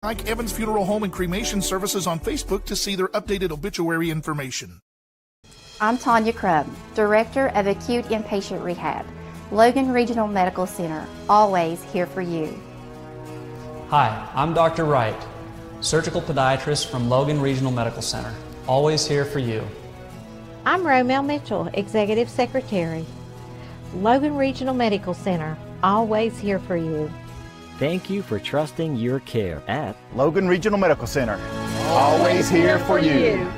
Like Evans Funeral Home and Cremation Services on Facebook to see their updated obituary information. I'm Tanya Crubb, Director of Acute Inpatient Rehab, Logan Regional Medical Center, always here for you. Hi, I'm Dr. Wright, Surgical Podiatrist from Logan Regional Medical Center, always here for you. I'm Romel Mitchell, Executive Secretary, Logan Regional Medical Center, always here for you. Thank you for trusting your care at Logan Regional Medical Center. Always here for you.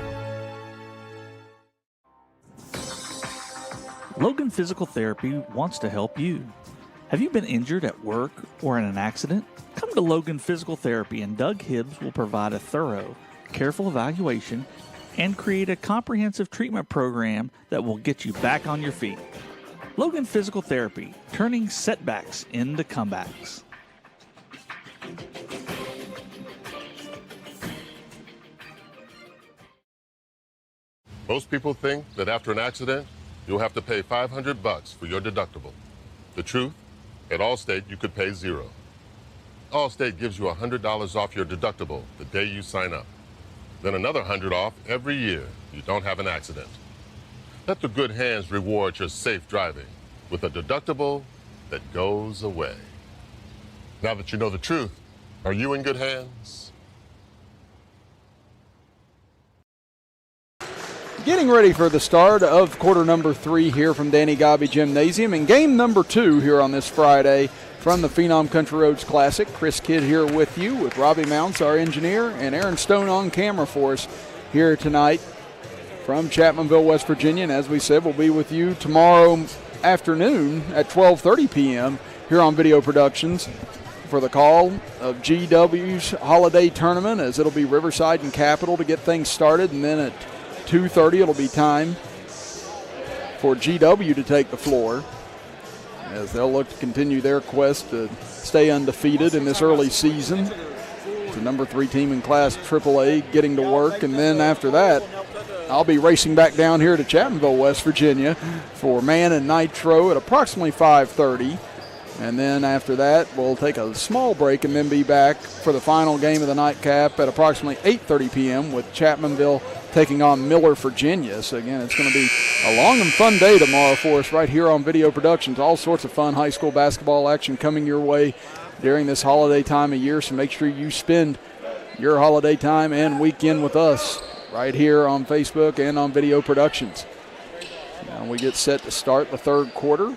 Logan Physical Therapy wants to help you. Have you been injured at work or in an accident? Come to Logan Physical Therapy and Doug Hibbs will provide a thorough, careful evaluation and create a comprehensive treatment program that will get you back on your feet. Logan Physical Therapy, turning setbacks into comebacks. Most people think that after an accident, you'll have to pay $500 for your deductible. The truth, at Allstate, you could pay $0. Allstate gives you $100 off your deductible the day you sign up. Then another $100 off every year you don't have an accident. Let the good hands reward your safe driving with a deductible that goes away. Now that you know the truth, are you in good hands? Getting ready for the start of quarter number 3 here from Danny Gobby Gymnasium and game number 2 here on this Friday from the Phenom Country Roads Classic. Chris Kidd here with you with Robbie Mounts, our engineer, and Aaron Stone on camera for us here tonight from Chapmanville, West Virginia. And as we said, we'll be with you tomorrow afternoon at 12:30 p.m. here on Video Productions for the call of GW's holiday tournament, as it'll be Riverside and Capital to get things started, and then at 2:30 it'll be time for GW to take the floor as they'll look to continue their quest to stay undefeated in this early season. It's the number 3 team in Class AAA getting to work, and then after that I'll be racing back down here to Chapmanville, West Virginia for Man and Nitro at approximately 5:30. And then after that, we'll take a small break and then be back for the final game of the nightcap at approximately 8:30 p.m. with Chapmanville taking on Miller, Virginia. So again, it's going to be a long and fun day tomorrow for us right here on Video Productions. All sorts of fun high school basketball action coming your way during this holiday time of year. So make sure you spend your holiday time and weekend with us right here on Facebook and on Video Productions. Now we get set to start the third quarter.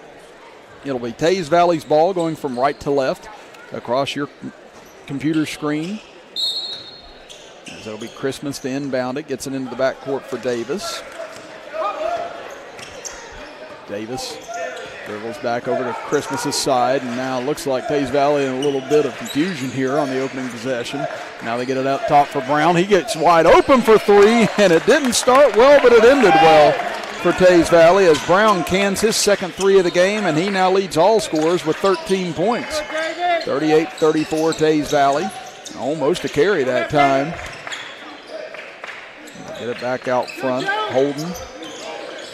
It'll be Teays Valley's ball going from right to left across your computer screen. As it'll be Christmas to inbound it. Gets it into the backcourt for Davis. Davis dribbles back over to Christmas's side, and now it looks like Teays Valley in a little bit of confusion here on the opening possession. Now they get it out top for Brown. He gets wide open for 3, and it didn't start well, but it ended well for Teays Valley as Brown cans his second 3 of the game, and he now leads all scorers with 13 points. 38-34 Teays Valley. Almost a carry that time. Get it back out front. Holden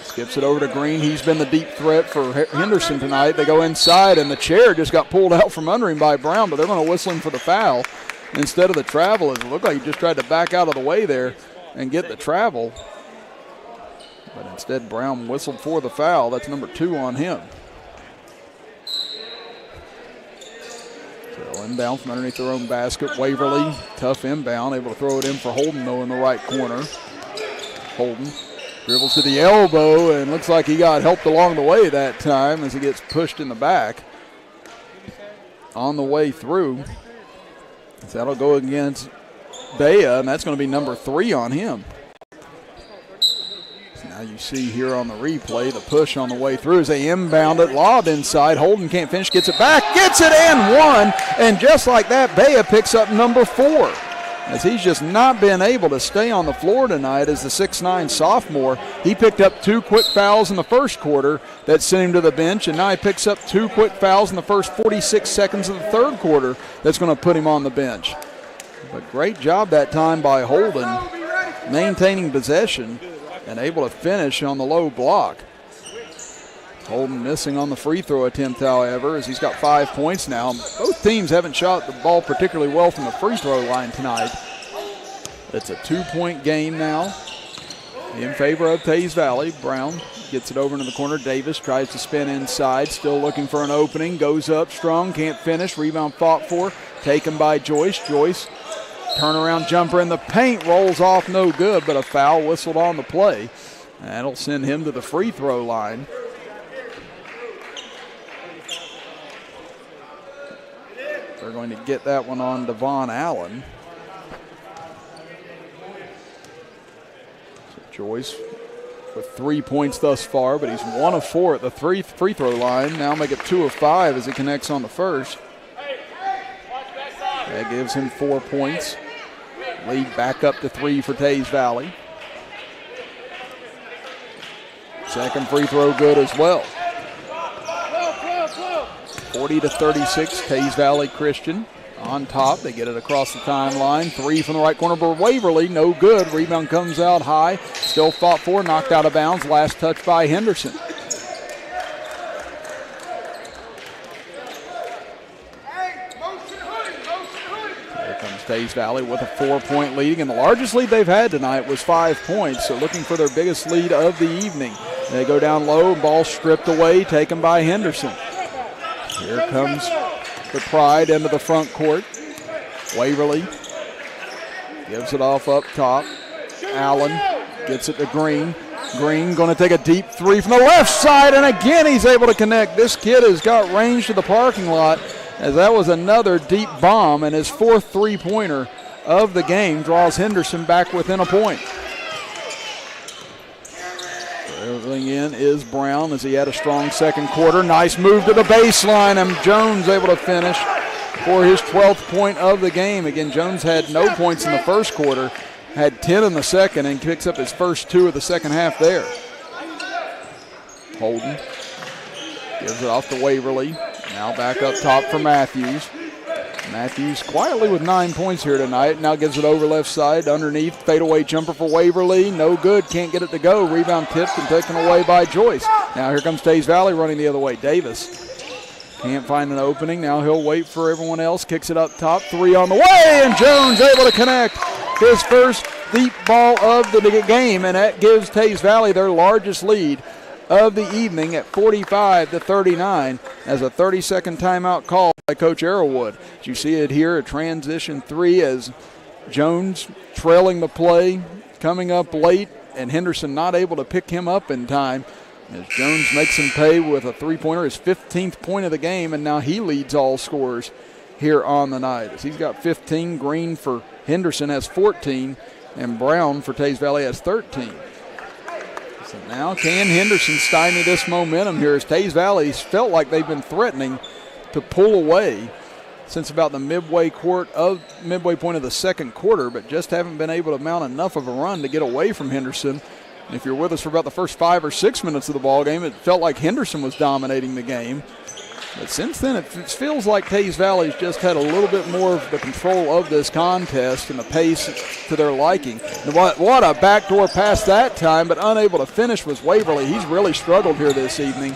skips it over to Green. He's been the deep threat for Henderson tonight. They go inside, and the chair just got pulled out from under him by Brown, but they're going to whistle him for the foul instead of the travel. It looked like he just tried to back out of the way there and get the travel. But instead, Brown whistled for the foul. That's number 2 on him. So inbound from underneath their own basket. Waverly, tough inbound, able to throw it in for Holden, though, in the right corner. Holden dribbles to the elbow, and looks like he got helped along the way that time as he gets pushed in the back on the way through. So that'll go against Bea, and that's going to be number 3 on him. Now you see here on the replay the push on the way through as they inbound it, lob inside. Holden can't finish, gets it back, gets it and 1. And just like that, Bea picks up number 4. As he's just not been able to stay on the floor tonight as the 6'9 sophomore. He picked up 2 quick fouls in the first quarter that sent him to the bench, and now he picks up 2 quick fouls in the first 46 seconds of the third quarter that's going to put him on the bench. But great job that time by Holden, maintaining possession and able to finish on the low block. Holden missing on the free throw attempt, however, as he's got 5 points now. Both teams haven't shot the ball particularly well from the free throw line tonight. It's a 2-point game now in favor of Teays Valley. Brown gets it over into the corner. Davis tries to spin inside, still looking for an opening. Goes up strong, can't finish. Rebound fought for, taken by Joyce. Joyce, turnaround jumper in the paint, rolls off, no good, but a foul whistled on the play. That'll send him to the free throw line. They're going to get that one on Devon Allen. So Joyce with 3 points thus far, but he's 1 of 4 at the free throw line. Now make it 2 of 5 as he connects on the first. That gives him 4 points. Lead back up to 3 for Teays Valley. Second free throw good as well. 40-36, Teays Valley Christian on top. They get it across the timeline. 3 from the right corner for Waverly, no good. Rebound comes out high, still fought for, knocked out of bounds. Last touch by Henderson. Here comes Teays Valley with a 4-point lead, and the largest lead they've had tonight was 5 points, so looking for their biggest lead of the evening. They go down low, ball stripped away, taken by Henderson. Here comes the Pride into the front court. Waverly gives it off up top. Allen gets it to Green. Green going to take a deep 3 from the left side, and again he's able to connect. This kid has got range to the parking lot, as that was another deep bomb, and his 4th three-pointer of the game draws Henderson back within a point. Everything in is Brown as he had a strong second quarter. Nice move to the baseline, and Jones able to finish for his 12th point of the game. Again, Jones had no points in the first quarter, had 10 in the second, and picks up his first 2 of the second half there. Holden gives it off to Waverly. Now back up top for Matthews. Matthews quietly with 9 points here tonight. Now gives it over left side, underneath, fadeaway jumper for Waverly. No good, can't get it to go. Rebound tipped and taken away by Joyce. Now here comes Teays Valley running the other way. Davis can't find an opening. Now he'll wait for everyone else. Kicks it up top, 3 on the way, and Jones able to connect his first deep ball of the game, and that gives Teays Valley their largest lead of the evening at 45-39 as a 30-second timeout call by Coach Arrowwood. As you see it here, a transition 3 as Jones trailing the play, coming up late, and Henderson not able to pick him up in time as Jones makes him pay with a 3-pointer, his 15th point of the game, and now he leads all scorers here on the night. As he's got 15, Green for Henderson has 14, and Brown for Teays Valley has 13. So now can Henderson stymie this momentum here as Teays Valley's felt like they've been threatening to pull away since about the midway point of the second quarter, but just haven't been able to mount enough of a run to get away from Henderson. And if you're with us for about the first 5 or 6 minutes of the ball game, it felt like Henderson was dominating the game. But since then, it feels like Teays Valley's just had a little bit more of the control of this contest and the pace to their liking. And what a backdoor pass that time, but unable to finish was Waverly. He's really struggled here this evening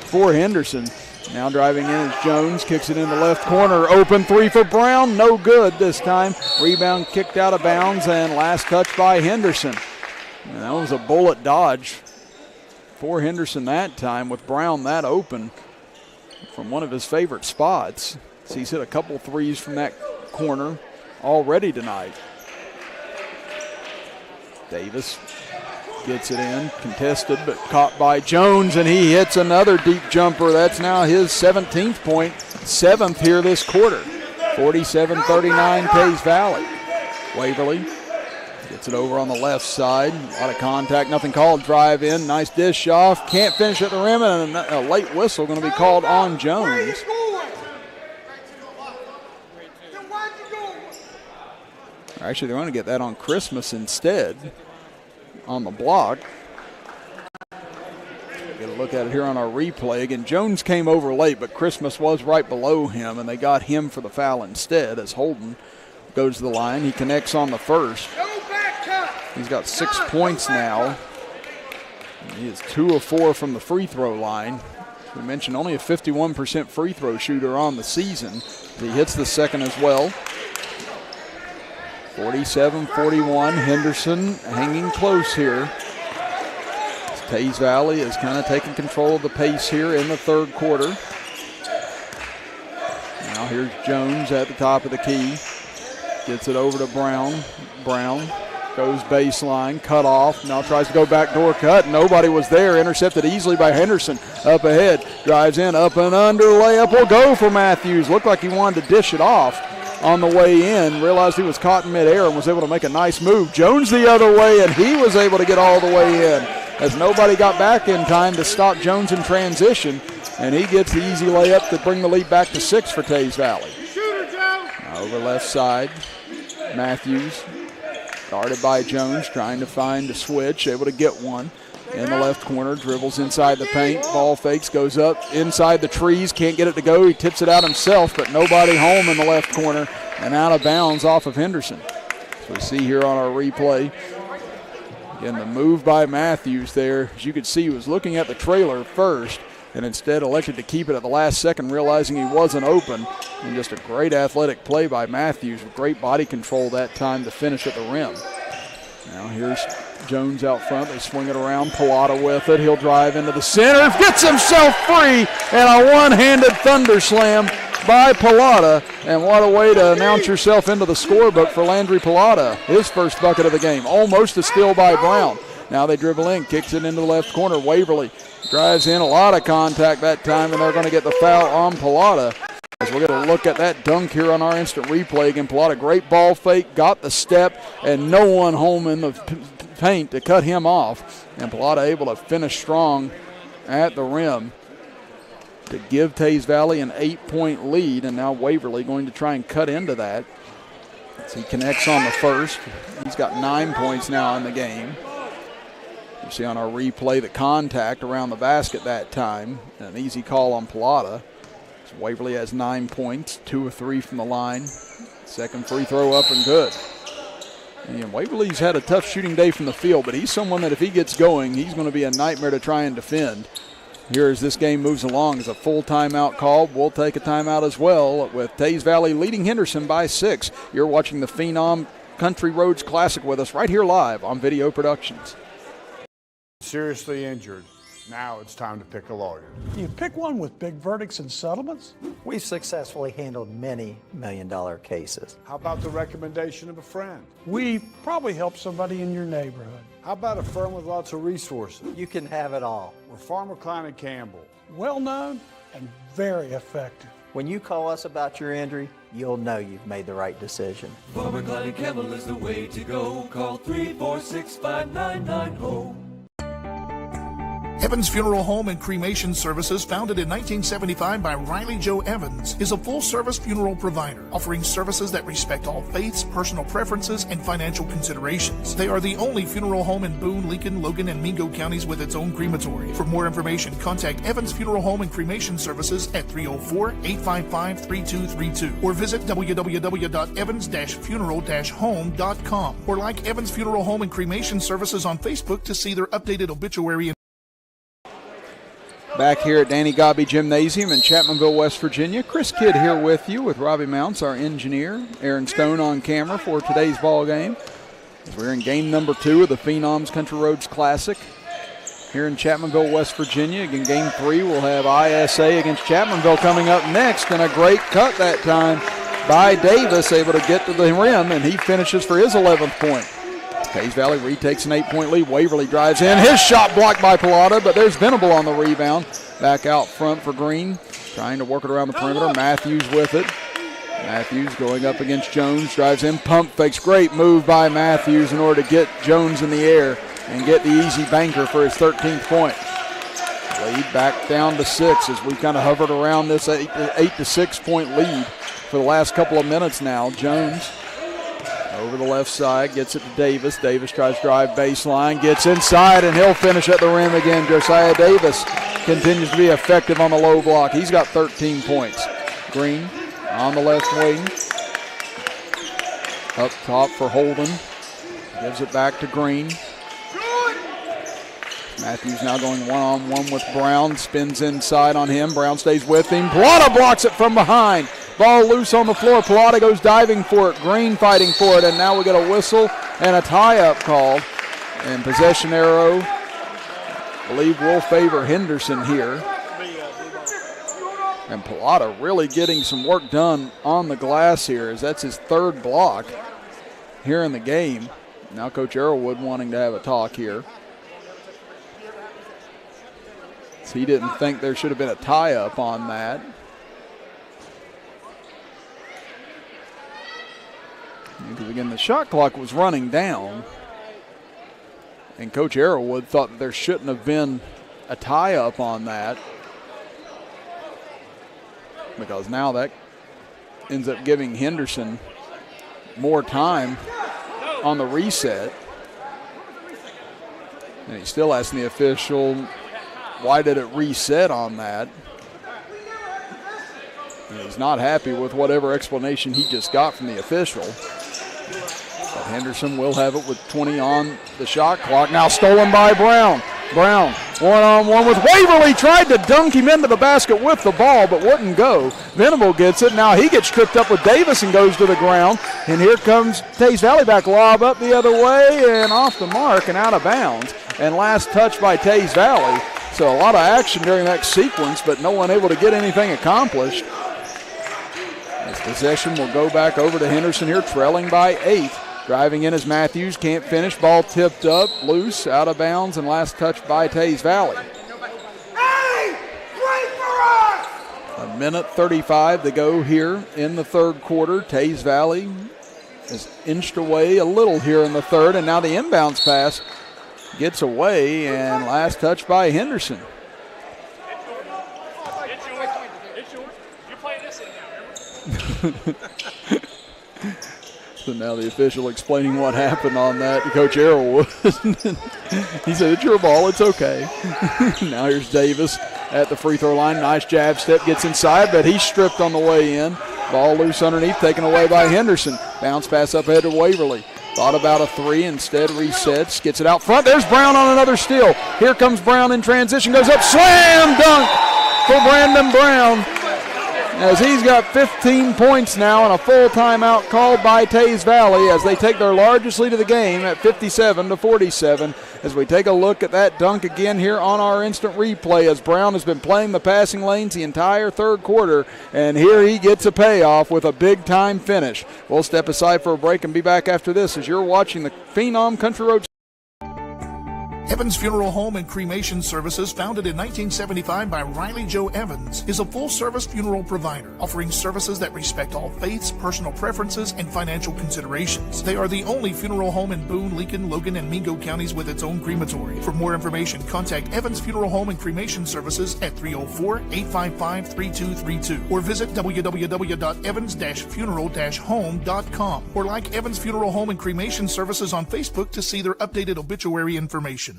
for Henderson. Now driving in is Jones, kicks it in the left corner. Open 3 for Brown, no good this time. Rebound kicked out of bounds, and last touch by Henderson. And that was a bullet dodge for Henderson that time, with Brown that open from one of his favorite spots. So he's hit a couple threes from that corner already tonight. Davis gets it in, contested, but caught by Jones, and he hits another deep jumper. That's now his 17th point, 7th here this quarter. 47-39 Teays Valley. Waverly gets it over on the left side. A lot of contact, nothing called. Drive in, nice dish off. Can't finish at the rim, and a late whistle going to be called on Jones. Actually, they're going to get that on Christmas instead on the block. Get a look at it here on our replay. Again, Jones came over late, but Christmas was right below him, and they got him for the foul instead as Holden goes to the line. He connects on the first. He's got 6 points now. He is 2 of 4 from the free throw line. We mentioned only a 51% free throw shooter on the season. He hits the second as well. 47-41, Henderson hanging close here. Teays Valley is kind of taking control of the pace here in the third quarter. Now here's Jones at the top of the key. Gets it over to Brown. Brown goes baseline, cut off. Now tries to go backdoor cut. Nobody was there. Intercepted easily by Henderson. Up ahead. Drives in, up and under. Layup will go for Matthews. Looked like he wanted to dish it off on the way in. Realized he was caught in midair and was able to make a nice move. Jones the other way, and he was able to get all the way in, as nobody got back in time to stop Jones in transition, and he gets the easy layup to bring the lead back to 6 for Teays Valley. Now over left side, Matthews, guarded by Jones, trying to find a switch, able to get one. In the left corner, dribbles inside the paint, ball fakes, goes up inside the trees, can't get it to go. He tips it out himself, but nobody home in the left corner, and out of bounds off of Henderson. So we see here on our replay, again, the move by Matthews there. As you could see, he was looking at the trailer first and instead elected to keep it at the last second, realizing he wasn't open. And just a great athletic play by Matthews with great body control that time to finish at the rim. Now here's Jones out front. They swing it around. Pilata with it. He'll drive into the center. Gets himself free, and a one-handed thunder slam by Pilata. And what a way to announce yourself into the scorebook for Landry Pilata. His first bucket of the game. Almost a steal by Brown. Now they dribble in, kicks it into the left corner. Waverly drives in, a lot of contact that time, and they're going to get the foul on Pilata. As we're going to look at that dunk here on our instant replay again. Pilata, great ball fake, got the step, and no one home in the paint to cut him off. And Pilata able to finish strong at the rim to give Teays Valley an 8-point lead, and now Waverly going to try and cut into that. As he connects on the first. He's got 9 points now in the game. You see on our replay the contact around the basket that time. An easy call on Pilata. So Waverly has 9 points, 2 of 3 from the line. Second free throw up and good. And Waverly's had a tough shooting day from the field, but he's someone that if he gets going, he's going to be a nightmare to try and defend. Here as this game moves along is a full timeout called. We'll take a timeout as well with Teays Valley leading Henderson by 6. You're watching the Phenom Country Roads Classic with us right here live on Video Productions. Seriously injured. Now it's time to pick a lawyer. You pick one with big verdicts and settlements? We've successfully handled many million-dollar cases. How about the recommendation of a friend? We probably help somebody in your neighborhood. How about a firm with lots of resources? You can have it all. We're Farmer Klein and Campbell. Well known and very effective. When you call us about your injury, you'll know you've made the right decision. Farmer Klein and Campbell is the way to go. Call 346-5990. Evans Funeral Home and Cremation Services, founded in 1975 by Riley Joe Evans, is a full-service funeral provider, offering services that respect all faiths, personal preferences, and financial considerations. They are the only funeral home in Boone, Lincoln, Logan, and Mingo counties with its own crematory. For more information, contact Evans Funeral Home and Cremation Services at 304-855-3232 or visit www.evans-funeral-home.com or like Evans Funeral Home and Cremation Services on Facebook to see their updated obituary. Back here at Danny Gobby Gymnasium in Chapmanville, West Virginia. Chris Kidd here with you with Robbie Mounts, our engineer. Aaron Stone on camera for today's ball game. We're in game number 2 of the Phenoms Country Roads Classic here in Chapmanville, West Virginia. Again, game 3 we'll have ISA against Chapmanville coming up next, and a great cut that time by Davis, able to get to the rim, and he finishes for his 11th point. Teays Valley retakes an 8-point lead. Waverly drives in. His shot blocked by Pilata, but there's Venable on the rebound. Back out front for Green, trying to work it around the perimeter. Matthews with it. Matthews going up against Jones, drives in, pump fakes. Great move by Matthews in order to get Jones in the air and get the easy banker for his 13th point. Lead back down to 6 as we've kind of hovered around this 8 to 6 point lead for the last couple of minutes now. Jones over the left side, gets it to Davis. Davis tries to drive baseline, gets inside, and he'll finish at the rim again. Josiah Davis continues to be effective on the low block. He's got 13 points. Green on the left wing. Up top for Holden. Gives it back to Green. Matthews now going one-on-one with Brown, spins inside on him. Brown stays with him. Plata blocks it from behind. Ball loose on the floor. Plata goes diving for it. Green fighting for it, and now we get a whistle and a tie-up called. And possession arrow, I believe, will favor Henderson here. And Plata really getting some work done on the glass here, as that's his third block here in the game. Now Coach Arrowwood wanting to have a talk here. He didn't think there should have been a tie-up on that. Because again, the shot clock was running down, and Coach Arrowwood thought that there shouldn't have been a tie-up on that, because now that ends up giving Henderson more time on the reset. And he's still asking the official, why did it reset on that? And he's not happy with whatever explanation he just got from the official. But Henderson will have it with 20 on the shot clock. Now stolen by Brown. Brown one-on-one with Waverly. Tried to dunk him into the basket with the ball, but wouldn't go. Venable gets it. Now he gets tripped up with Davis and goes to the ground. And here comes Teays Valley back. Lob up the other way and off the mark and out of bounds. And last touch by Teays Valley. So a lot of action during that sequence, but no one able to get anything accomplished. This possession will go back over to Henderson here, trailing by 8. Driving in as Matthews, can't finish. Ball tipped up, loose, out of bounds, and last touch by Teays Valley. A minute 35 to go here in the third quarter. Teays Valley has inched away a little here in the third, and now the inbounds pass gets away, and last touch by Henderson. So now the official explaining what happened on that to Coach Arrowwood. He said, it's your ball, it's okay. Now here's Davis at the free throw line. Nice jab step, gets inside, but he's stripped on the way in. Ball loose underneath, taken away by Henderson. Bounce pass up ahead to Waverly. Thought about a three, instead resets, gets it out front. There's Brown on another steal. Here comes Brown in transition, goes up, slam dunk for Brandon Brown, as he's got 15 points now and a full timeout called by Teays Valley as they take their largest lead of the game at 57-47. As we take a look at that dunk again here on our instant replay, as Brown has been playing the passing lanes the entire third quarter, and here he gets a payoff with a big-time finish. We'll step aside for a break and be back after this as you're watching the Phenom Country Road. Evans Funeral Home and Cremation Services, founded in 1975 by Riley Joe Evans, is a full-service funeral provider, offering services that respect all faiths, personal preferences, and financial considerations. They are the only funeral home in Boone, Lincoln, Logan, and Mingo counties with its own crematory. For more information, contact Evans Funeral Home and Cremation Services at 304-855-3232 or visit www.evans-funeral-home.com or like Evans Funeral Home and Cremation Services on Facebook to see their updated obituary information.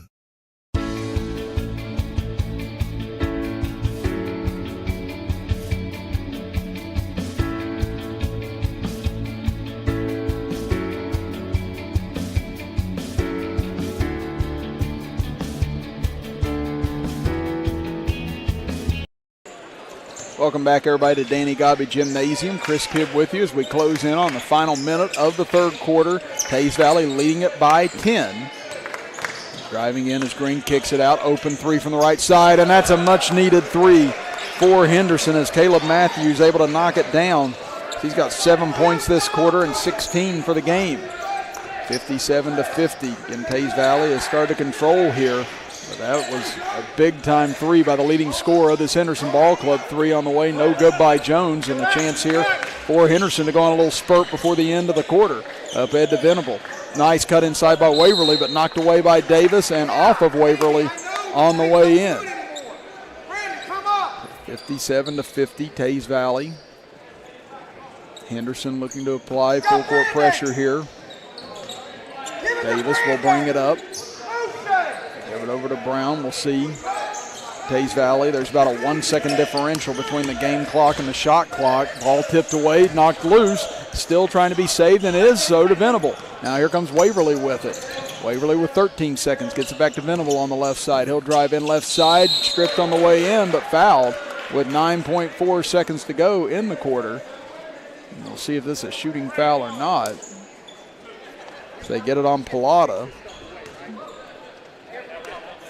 Welcome back, everybody, to Danny Gobby Gymnasium. Chris Kidd with you as we close in on the final minute of the third quarter. Teays Valley leading it by 10. Driving in as Green kicks it out. Open three from the right side, and that's a much-needed three for Henderson as Caleb Matthews able to knock it down. He's got 7 points this quarter and 16 for the game. 57-50. And Teays Valley has started to control here. But that was a big-time three by the leading scorer of this Henderson Ball Club. Three on the way, no good by Jones, and a chance here for Henderson to go on a little spurt before the end of the quarter. Up ahead to Venable. Nice cut inside by Waverly, but knocked away by Davis and off of Waverly on the way in. 57-50, Teays Valley. Henderson looking to apply full court pressure here. Davis will bring it up. Give it over to Brown. We'll see. Teays Valley, there's about a 1 second differential between the game clock and the shot clock. Ball tipped away, knocked loose. Still trying to be saved, and it is so to Venable. Now here comes Waverly with it. Waverly with 13 seconds, gets it back to Venable on the left side. He'll drive in left side, stripped on the way in, but fouled with 9.4 seconds to go in the quarter. And we'll see if this is a shooting foul or not. So they get it on Pilata.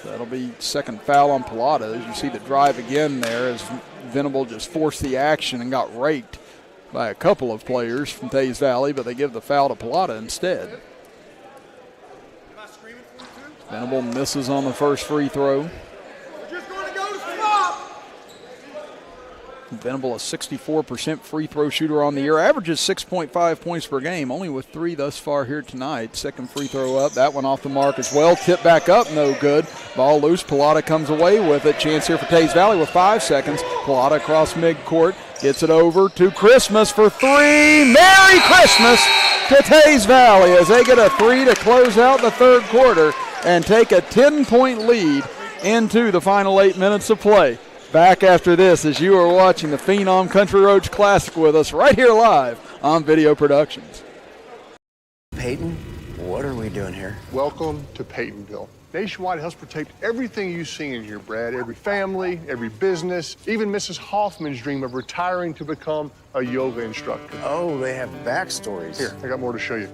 That'll be second foul on Pilata. As you see the drive again there as Venable just forced the action and got raked by a couple of players from Teays Valley, but they give the foul to Pilata instead. Venable misses on the first free throw. Venable, a 64% free throw shooter on the year, averages 6.5 points per game, only with 3 thus far here tonight. Second free throw up, that one off the mark as well. Tip back up, no good. Ball loose, Pilata comes away with it. Chance here for Teays Valley with 5 seconds. Pilata across midcourt, gets it over to Christmas for 3. Merry Christmas to Teays Valley as they get a 3 to close out the third quarter and take a 10-point lead into the final 8 minutes of play. Back after this as you are watching the Phenom Country Roads Classic with us right here live on Video Productions. Peyton, what are we doing here? Welcome to Peytonville. Nationwide helps protect everything you see in here, Brad. Every family, every business, even Mrs. Hoffman's dream of retiring to become a yoga instructor. Oh, they have backstories. Here, I got more to show you.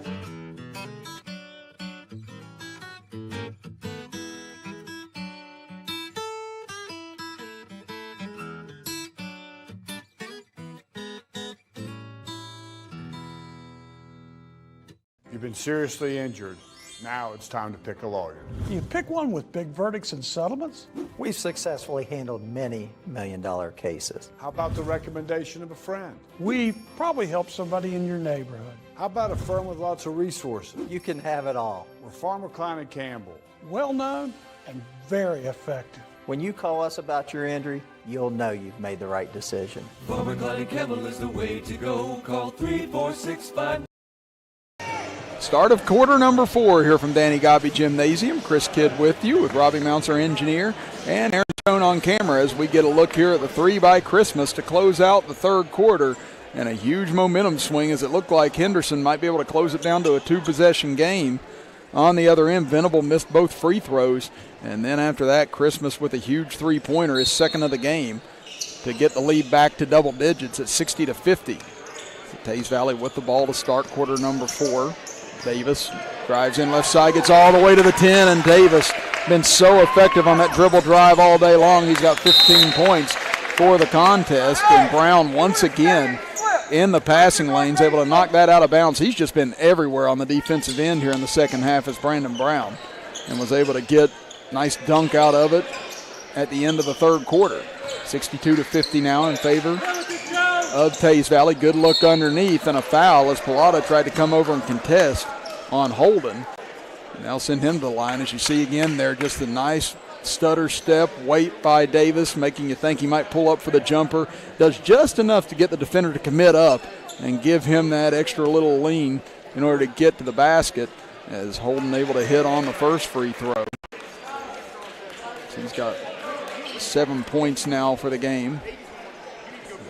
You've been seriously injured. Now it's time to pick a lawyer. You pick one with big verdicts and settlements? We've successfully handled many million-dollar cases. How about the recommendation of a friend? We probably help somebody in your neighborhood. How about a firm with lots of resources? You can have it all. We're Farmer Klein and Campbell. Well known and very effective. When you call us about your injury, you'll know you've made the right decision. Farmer Klein and Campbell is the way to go. Call 34659. Start of quarter number 4 here from Danny Gobby Gymnasium. Chris Kidd with you with Robbie Mounts, our engineer, and Aaron Stone on camera as we get a look here at the 3 by Christmas to close out the third quarter. And a huge momentum swing as it looked like Henderson might be able to close it down to a 2-possession game. On the other end, Venable missed both free throws. And then after that, Christmas with a huge three-pointer, his second of the game, to get the lead back to double digits at 60-50. So Teays Valley with the ball to start quarter number 4. Davis drives in left side, gets all the way to the 10, and Davis been so effective on that dribble drive all day long. He's got 15 points for the contest, and Brown once again in the passing lanes, able to knock that out of bounds. He's just been everywhere on the defensive end here in the second half as Brandon Brown, and was able to get a nice dunk out of it at the end of the third quarter. 62-50 now in favor of Teays Valley. Good look underneath and a foul as Pilata tried to come over and contest on Holden. And they'll send him to the line. As you see again there, just a nice stutter step, wait by Davis, making you think he might pull up for the jumper. Does just enough to get the defender to commit up and give him that extra little lean in order to get to the basket, as Holden able to hit on the first free throw. So he's got 7 points now for the game.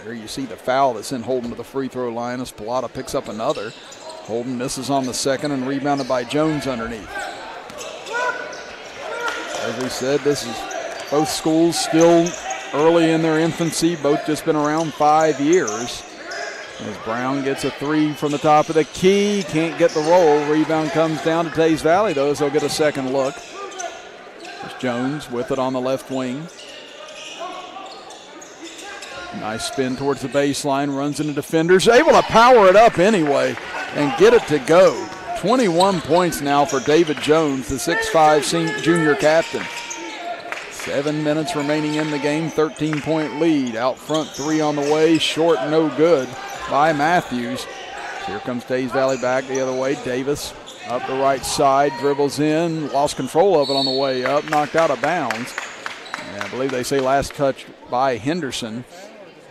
There you see the foul that sent Holden to the free throw line as Pilata picks up another. Holden misses on the second and rebounded by Jones underneath. As we said, this is both schools still early in their infancy, both just been around 5 years. As Brown gets a 3 from the top of the key, can't get the roll. Rebound comes down to Teays Valley though, as they'll get a second look. There's Jones with it on the left wing. Nice spin towards the baseline, runs into defenders, able to power it up anyway and get it to go. 21 points now for David Jones, the 6'5" junior captain. 7 minutes remaining in the game, 13-point lead. Out front, 3 on the way, short, no good by Matthews. So here comes Teays Valley back the other way. Davis up the right side, dribbles in, lost control of it on the way up, knocked out of bounds. And I believe they say last touch by Henderson.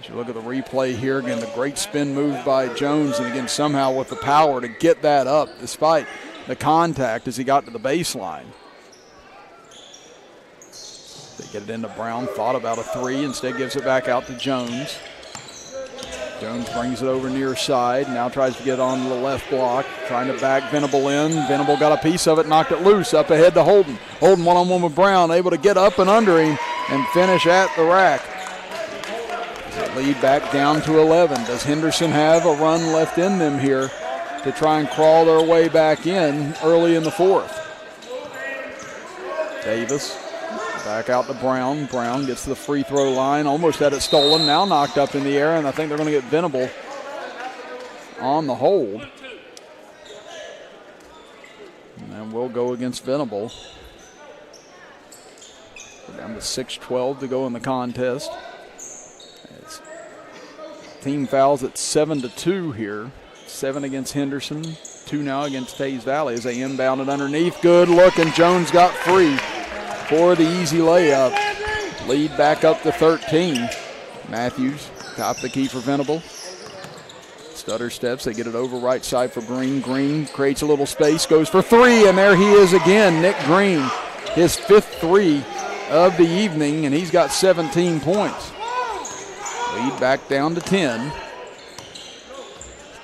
As you look at the replay here, again, the great spin move by Jones, and again, somehow with the power to get that up despite the contact as he got to the baseline. They get it into Brown, thought about a 3, instead gives it back out to Jones. Jones brings it over near side. Now tries to get on the left block. Trying to back Venable in. Venable got a piece of it, knocked it loose. Up ahead to Holden. Holden one-on-one with Brown. Able to get up and under him and finish at the rack. Lead back down to 11. Does Henderson have a run left in them here to try and crawl their way back in early in the fourth? Davis back out to Brown. Brown gets to the free throw line. Almost had it stolen. Now knocked up in the air, and I think they're going to get Venable on the hold. And we'll go against Venable. We're down to 6:12 to go in the contest. It's team fouls at 7-2 here. 7 against Henderson, 2 now against Teays Valley as they inbound it underneath. Good look, and Jones got free for the easy layup. Lead back up to 13. Matthews, top of the key for Venable. Stutter steps, they get it over right side for Green. Green creates a little space, goes for three, and there he is again, Nick Green. His 5th three of the evening, and he's got 17 points. Lead back down to 10.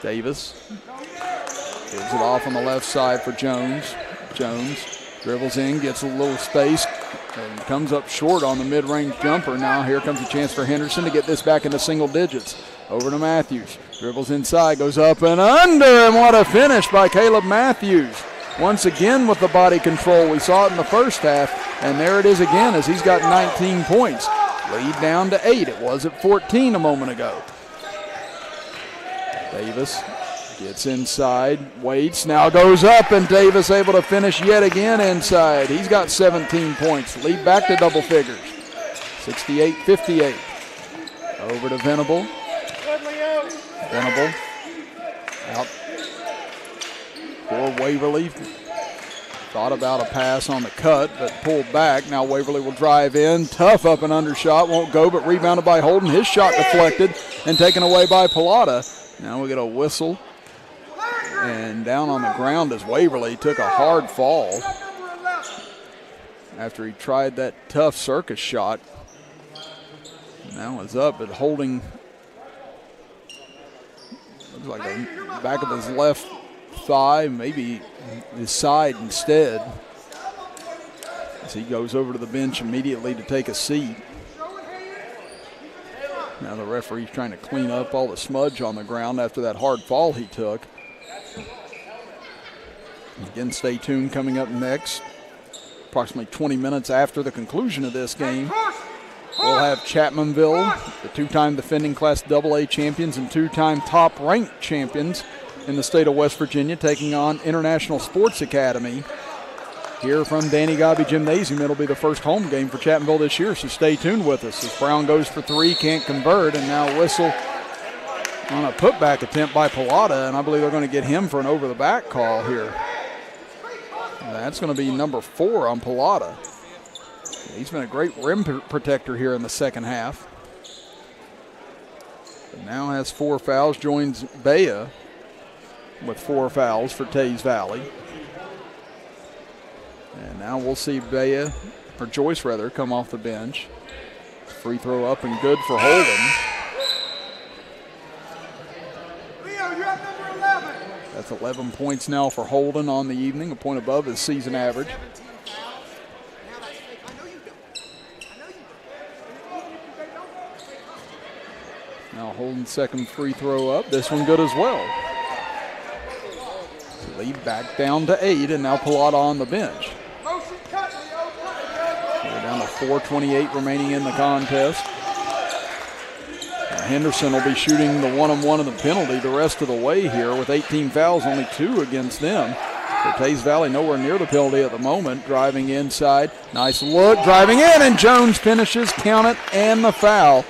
Davis gives it off on the left side for Jones. Jones dribbles in, gets a little space, and comes up short on the mid-range jumper. Now here comes a chance for Henderson to get this back into single digits. Over to Matthews. Dribbles inside, goes up and under, and what a finish by Caleb Matthews. Once again with the body control. We saw it in the first half, and there it is again as he's got 19 points. Lead down to 8. It was at 14 a moment ago. Davis gets inside, waits, now goes up, and Davis able to finish yet again inside. He's got 17 points. Lead back to double figures. 68-58. Over to Venable. Venable out for Waverly. Thought about a pass on the cut, but pulled back. Now Waverly will drive in. Tough up and under shot. Won't go, but rebounded by Holden. His shot deflected and taken away by Pilata. Now we get a whistle. And down on the ground as Waverly took a hard fall after he tried that tough circus shot. Now it's up, but holding, looks like the back of his left thigh, maybe his side instead, as he goes over to the bench immediately to take a seat. Now the referee's trying to clean up all the smudge on the ground after that hard fall he took. Again, stay tuned. Coming up next, approximately 20 minutes after the conclusion of this game, we'll have Chapmanville, the 2-time defending Class AA champions and 2-time top-ranked champions in the state of West Virginia, taking on International Sports Academy here from Danny Gobby Gymnasium. It'll be the first home game for Chapmanville this year, so stay tuned with us. As Brown goes for three, can't convert, and now whistle on a putback attempt by Pilata, and I believe they're going to get him for an over-the-back call here. And that's going to be number 4 on Pilata. He's been a great rim protector here in the second half. But now has 4 fouls, joins Bea with 4 fouls for Teays Valley. And now we'll see Bea, or Joyce rather, come off the bench. Free throw up and good for Holden. That's 11 points now for Holden on the evening, a point above his season average. Now Holden's second free throw up. This one good as well. Lead back down to 8, and now Pilata on the bench. We're down to 4:28 remaining in the contest. Henderson will be shooting the one-on-one and the penalty the rest of the way here with 18 fouls, only 2 against them. So Teays Valley nowhere near the penalty at the moment. Driving inside, nice look, driving in, and Jones finishes, count it, and the foul.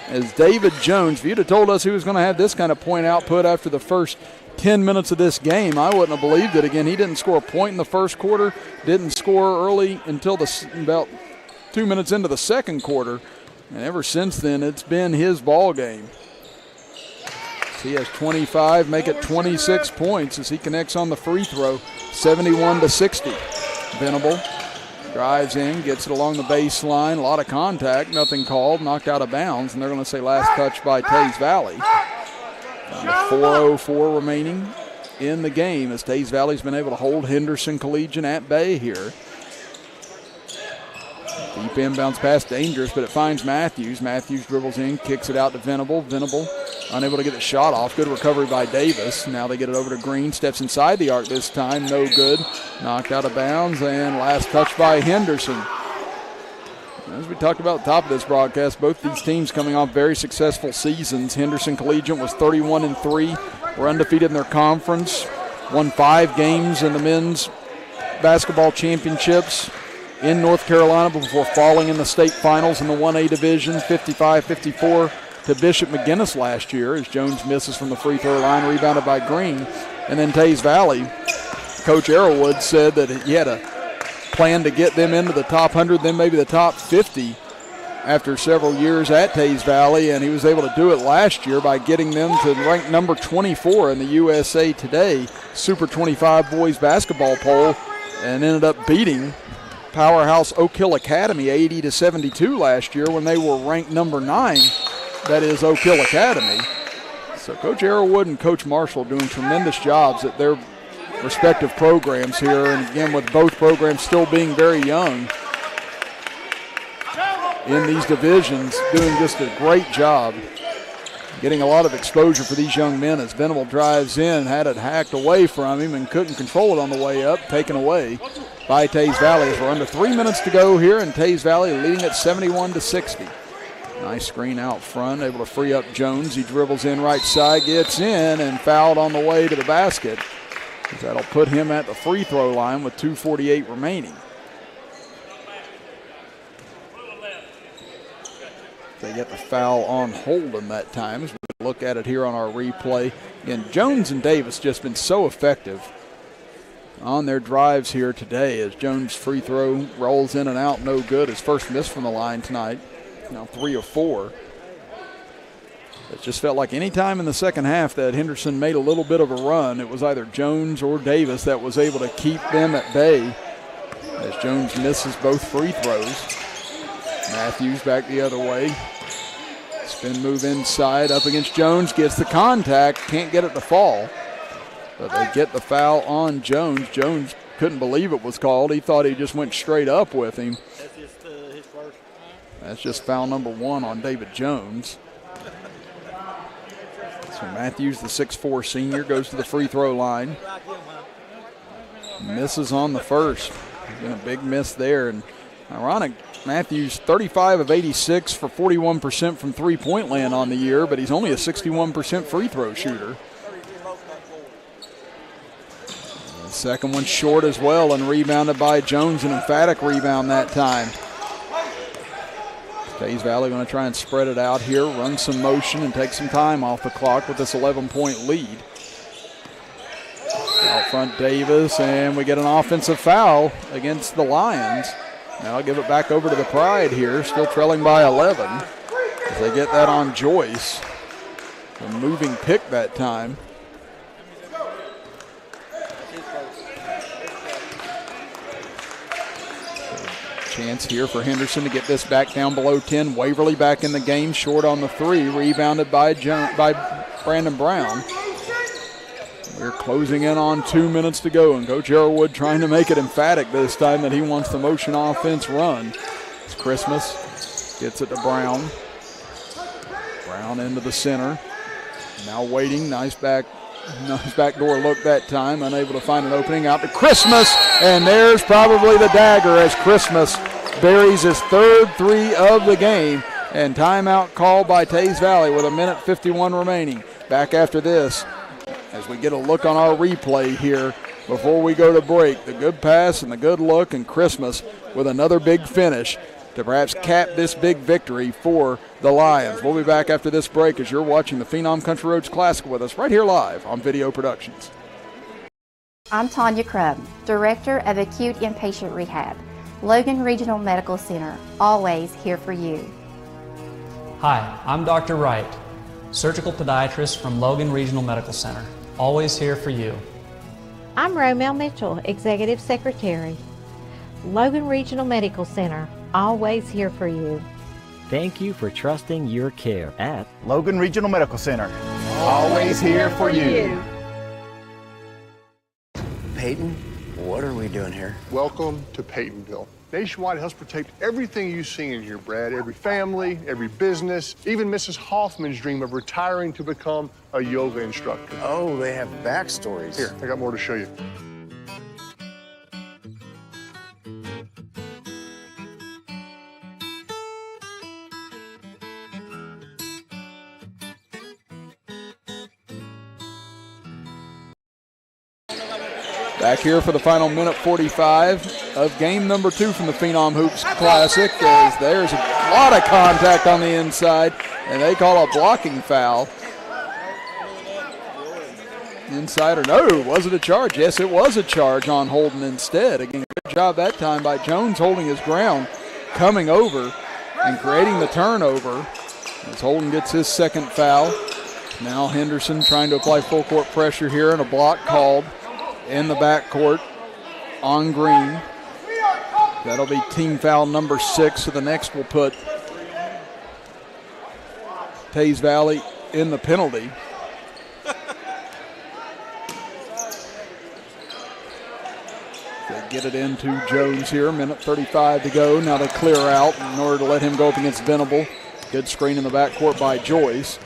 As David Jones, if you'd have told us he was going to have this kind of point output after the first 10 minutes of this game, I wouldn't have believed it. Again, he didn't score a point in the first quarter, didn't score early until about 2 minutes into the second quarter. And ever since then, it's been his ball game. So he has 25, make it 26 points as he connects on the free throw, 71-60. Venable drives in, gets it along the baseline, a lot of contact, nothing called, knocked out of bounds, and they're going to say last touch by Teays Valley. 4:04 remaining in the game as Teays Valley's been able to hold Henderson Collegiate at bay here. Deep inbounds pass, dangerous, but it finds Matthews. Matthews dribbles in, kicks it out to Venable. Venable unable to get the shot off. Good recovery by Davis. Now they get it over to Green. Steps inside the arc this time. No good. Knocked out of bounds, and last touch by Henderson. As we talked about at the top of this broadcast, both these teams coming off very successful seasons. Henderson Collegiate was 31-3. Were undefeated in their conference. Won 5 games in the men's basketball championships in North Carolina before falling in the state finals in the 1A division, 55-54 to Bishop McGuinness last year as Jones misses from the free throw line, rebounded by Green. And then Teays Valley, Coach Arrowwood said that he had a plan to get them into the top 100, then maybe the top 50 after several years at Teays Valley, and he was able to do it last year by getting them to rank number 24 in the USA Today Super 25 boys basketball poll, and ended up beating powerhouse Oak Hill Academy 80-72 last year when they were ranked number 9. That is Oak Hill Academy. So Coach Arrowwood and Coach Marshall doing tremendous jobs at their respective programs here, and again with both programs still being very young in these divisions, doing just a great job getting a lot of exposure for these young men as Venable drives in, had it hacked away from him and couldn't control it on the way up, taken away by Teays Valley as we're under 3 minutes to go here, and Teays Valley leading at 71-60. Nice screen out front, able to free up Jones. He dribbles in right side, gets in, and fouled on the way to the basket. That'll put him at the free throw line with 2:48 remaining. They get the foul on Holden that time as we look at it here on our replay. Again, Jones and Davis just been so effective on their drives here today as Jones' free throw rolls in and out, no good. His first miss from the line tonight, now 3 of 4. It just felt like any time in the second half that Henderson made a little bit of a run, it was either Jones or Davis that was able to keep them at bay as Jones misses both free throws. Matthews back the other way. Spin move inside, up against Jones, gets the contact, can't get it to fall. But they get the foul on Jones. Jones couldn't believe it was called. He thought he just went straight up with him. That's just foul number 1 on David Jones. So Matthews, the 6'4 senior, goes to the free throw line. Misses on the first. Again, a big miss there. And ironic, Matthews 35 of 86 for 41% from three-point land on the year, but he's only a 61% free throw shooter. The second one short as well and rebounded by Jones, an emphatic rebound that time. Teays Valley going to try and spread it out here, run some motion and take some time off the clock with this 11-point lead. Out front Davis, and we get an offensive foul against the Lions. Now I'll give it back over to the Pride here, still trailing by 11 as they get that on Joyce. A moving pick that time. Chance here for Henderson to get this back down below 10. Waverly back in the game, short on the 3, rebounded by Brandon Brown. We're closing in on 2 minutes to go, and Coach Arrowwood trying to make it emphatic this time that he wants the motion offense run. It's Christmas, gets it to Brown. Brown into the center. Now waiting, nice backdoor look that time, unable to find an opening, out to Christmas, and there's probably the dagger as Christmas buries his 3rd 3 of the game, and timeout called by Teays Valley with 1:51 remaining. Back after this as we get a look on our replay here before we go to break. The good pass and the good look, and Christmas with another big finish to perhaps cap this big victory for the Lions. We'll be back after this break as you're watching the Phenom Country Roads Classic with us right here live on Video Productions. I'm Tanya Crum, Director of Acute Inpatient Rehab, Logan Regional Medical Center, always here for you. Hi, I'm Dr. Wright, surgical podiatrist from Logan Regional Medical Center, always here for you. I'm Romel Mitchell, Executive Secretary, Logan Regional Medical Center, always here for you. Thank you for trusting your care at Logan Regional Medical Center. Always here for you. Peyton, what are we doing here? Welcome to Peytonville. Nationwide helps protect everything you see in here, Brad. Every family, every business, even Mrs. Hoffman's dream of retiring to become a yoga instructor. Oh, they have backstories. Here, I got more to show you. Back here for the final minute 45 of game number 2 from the Phenom Hoops Classic, as there's a lot of contact on the inside, and they call a blocking foul. Inside or no, was it a charge? Yes, it was a charge on Holden instead. Again, good job that time by Jones holding his ground, coming over and creating the turnover as Holden gets his second foul. Now Henderson trying to apply full court pressure here, and a block called in the backcourt on Green. That'll be team foul number 6, so the next will put Teays Valley in the penalty. They get it into Jones here, minute 35 to go. Now they clear out in order to let him go up against Venable. Good screen in the backcourt by Joyce.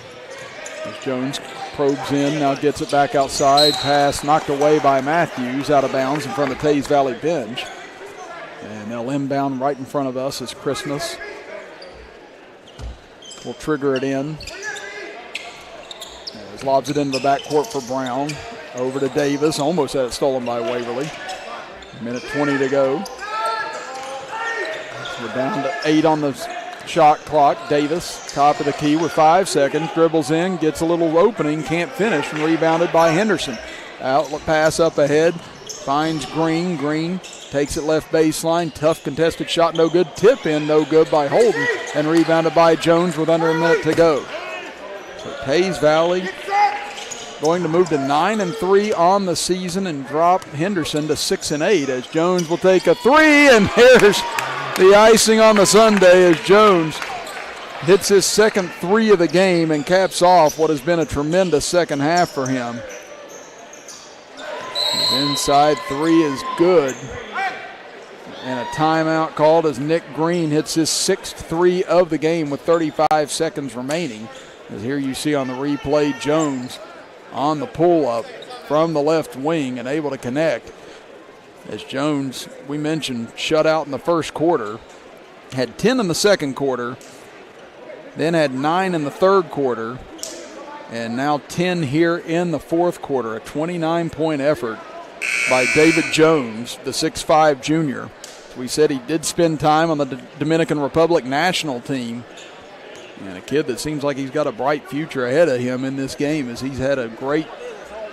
As Jones probes in, now gets it back outside. Pass knocked away by Matthews, out of bounds in front of the Teays Valley bench. And they'll inbound right in front of us as Christmas will trigger it in. As lobs it into the backcourt for Brown. Over to Davis, almost had it stolen by Waverly. Minute 20 to go. We're down to 8 on the shot clock. Davis, top of the key with 5 seconds, dribbles in, gets a little opening, can't finish, and rebounded by Henderson. Outlet pass up ahead, finds Green. Green takes it left baseline, tough contested shot, no good. Tip in, no good by Holden, and rebounded by Jones with under a minute to go. So Teays Valley going to move to 9-3 on the season and drop Henderson to 6-8 as Jones will take a 3, and there's the icing on the sundae as Jones hits his second 3 of the game and caps off what has been a tremendous second half for him. His inside 3 is good. And a timeout called as Nick Green hits his 6th 3 of the game with 35 seconds remaining. As here you see on the replay, Jones on the pull-up from the left wing and able to connect. As Jones, we mentioned, shut out in the first quarter, had 10 in the second quarter, then had 9 in the third quarter, and now 10 here in the fourth quarter. A 29-point effort by David Jones, the 6'5 junior. We said he did spend time on the Dominican Republic national team, and a kid that seems like he's got a bright future ahead of him in this game, as he's had a great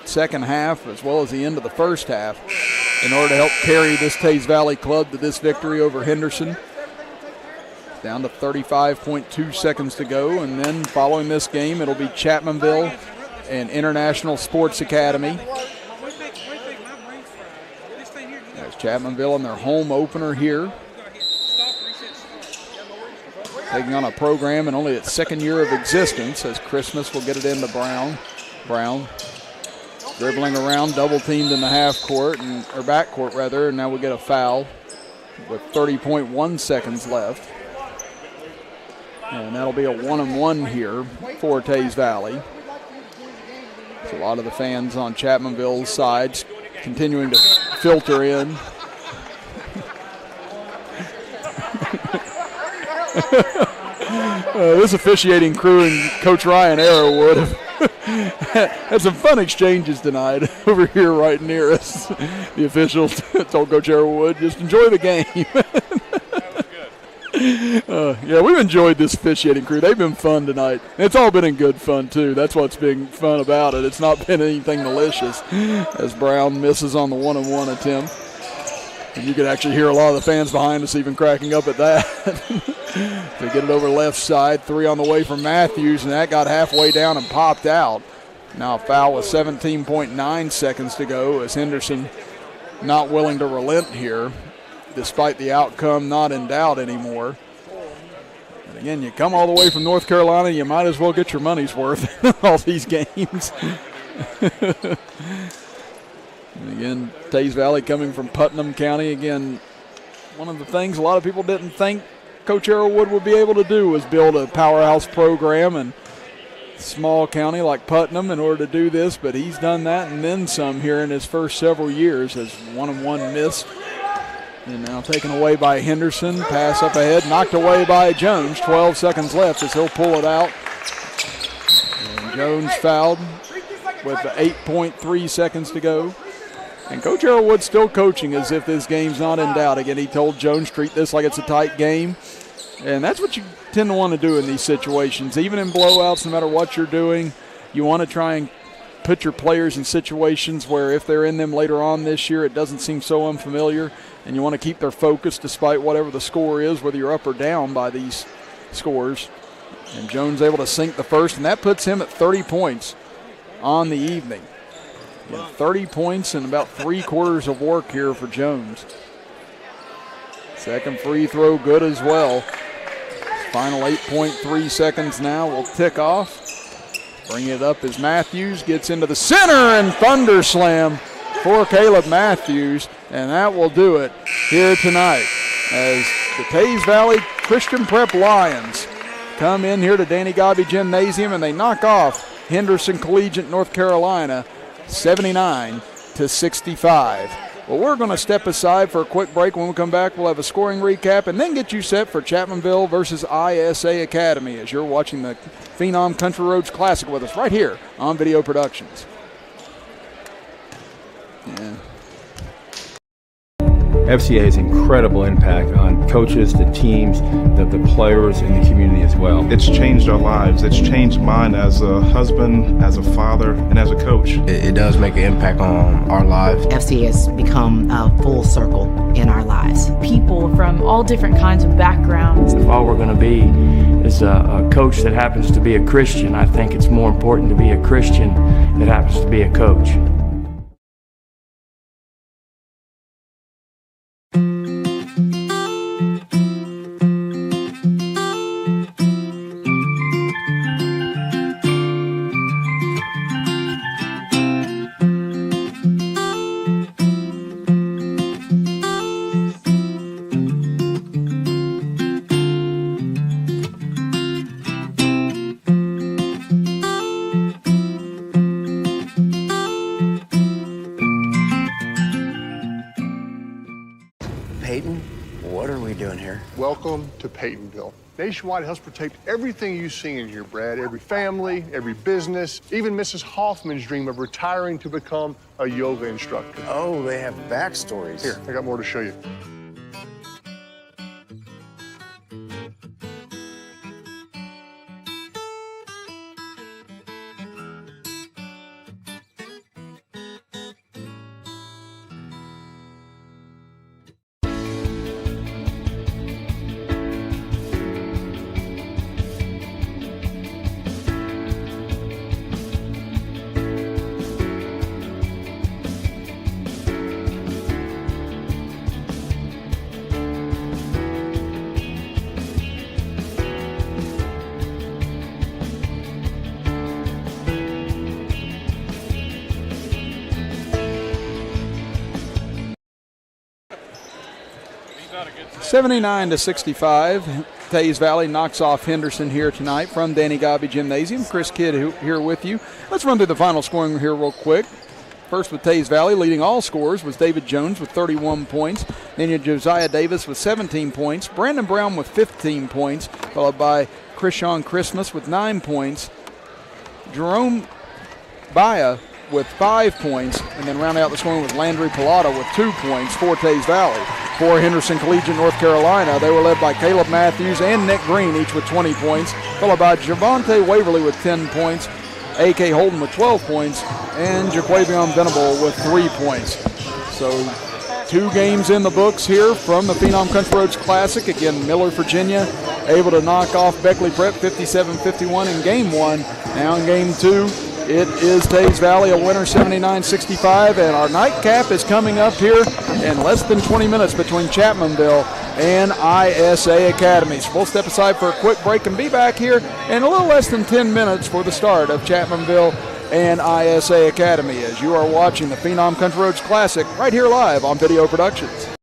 second half as well as the end of the first half in order to help carry this Teays Valley club to this victory over Henderson. Down to 35.2 seconds to go, and then following this game it'll be Chapmanville and International Sports Academy. There's Chapmanville in their home opener here, taking on a program in only its second year of existence, as Christmas will get it into Brown. Brown dribbling around, double teamed in the half court, or back court rather, and now we get a foul with 30.1 seconds left. And that'll be a 1-on-1 here for Teays Valley. So a lot of the fans on Chapmanville's side continuing to filter in. This officiating crew and Coach Ryan Arrowwood have had some fun exchanges tonight over here right near us. The officials told Coach Arrowwood, just enjoy the game. Yeah, we've enjoyed this officiating crew. They've been fun tonight. It's all been in good fun, too. That's what's been fun about it. It's not been anything malicious, as Brown misses on the 1-on-1 attempt. And you could actually hear a lot of the fans behind us even cracking up at that. They get it over left side. 3 on the way from Matthews, and that got halfway down and popped out. Now a foul with 17.9 seconds to go, as Henderson not willing to relent here, despite the outcome not in doubt anymore. Again, you come all the way from North Carolina, you might as well get your money's worth in all these games. And again, Teays Valley coming from Putnam County. Again, one of the things a lot of people didn't think Coach Arrowwood would be able to do was build a powerhouse program in a small county like Putnam in order to do this, but he's done that and then some here in his first several years as 1-1 missed. And now taken away by Henderson. Pass up ahead, knocked away by Jones. 12 seconds left as he'll pull it out. And Jones fouled with 8.3 seconds to go. And Coach Arrowwood's still coaching as if this game's not in doubt. Again, he told Jones, treat this like it's a tight game. And that's what you tend to want to do in these situations. Even in blowouts, no matter what you're doing, you want to try and put your players in situations where if they're in them later on this year, it doesn't seem so unfamiliar. And you want to keep their focus despite whatever the score is, whether you're up or down by these scores. And Jones able to sink the first, and that puts him at 30 points on the evening. 30 points and about 3/4 of work here for Jones. Second free throw good as well. Final 8.3 seconds now will tick off. Bring it up as Matthews gets into the center and thunder slam for Caleb Matthews, and that will do it here tonight as the Teays Valley Christian Prep Lions come in here to Danny Gobby Gymnasium and they knock off Henderson Colligiate, North Carolina, 79-65. Well, we're going to step aside for a quick break. When we come back, we'll have a scoring recap and then get you set for Chapmanville versus ISA Academy as you're watching the Phenom Country Roads Classic with us right here on Video Productions. Yeah. FCA has incredible impact on coaches, the teams, the players, and the community as well. It's changed our lives. It's changed mine as a husband, as a father, and as a coach. It does make an impact on our lives. FCA has become a full circle in our lives. People from all different kinds of backgrounds. If all we're going to be is a coach that happens to be a Christian, I think it's more important to be a Christian that happens to be a coach. Welcome to Peytonville. Nationwide helps protect everything you see in here, Brad. Every family, every business, even Mrs. Hoffman's dream of retiring to become a yoga instructor. Oh, they have backstories. Here, I got more to show you. (79-65). Teays Valley knocks off Henderson here tonight from Danny Gobby Gymnasium. Chris Kidd here with you. Let's run through the final scoring here real quick. First with Teays Valley, leading all scorers was David Jones with 31 points. Then you had Josiah Davis with 17 points. Brandon Brown with 15 points, followed by Krishan Christmas with 9 points. Jerome Baya with 5 points, and then rounding out the scoring was Landry Pilata with 2 points for Teays Valley. For Henderson Collegiate, North Carolina, they were led by Caleb Matthews and Nick Green, each with 20 points, followed by Javante Waverly with 10 points, A.K. Holden with 12 points, and Jaquavion Venable with 3 points. So 2 games in the books here from the Phenom Country Roads Classic. Again, Miller, Virginia, able to knock off Beckley Prep 57-51 in Game 1. Now in Game 2, it is Teays Valley, a winner 79-65, and our nightcap is coming up here in less than 20 minutes between Chapmanville and ISA Academies. We'll step aside for a quick break and be back here in a little less than 10 minutes for the start of Chapmanville and ISA Academy as you are watching the Phenom Country Roads Classic right here live on Video Productions.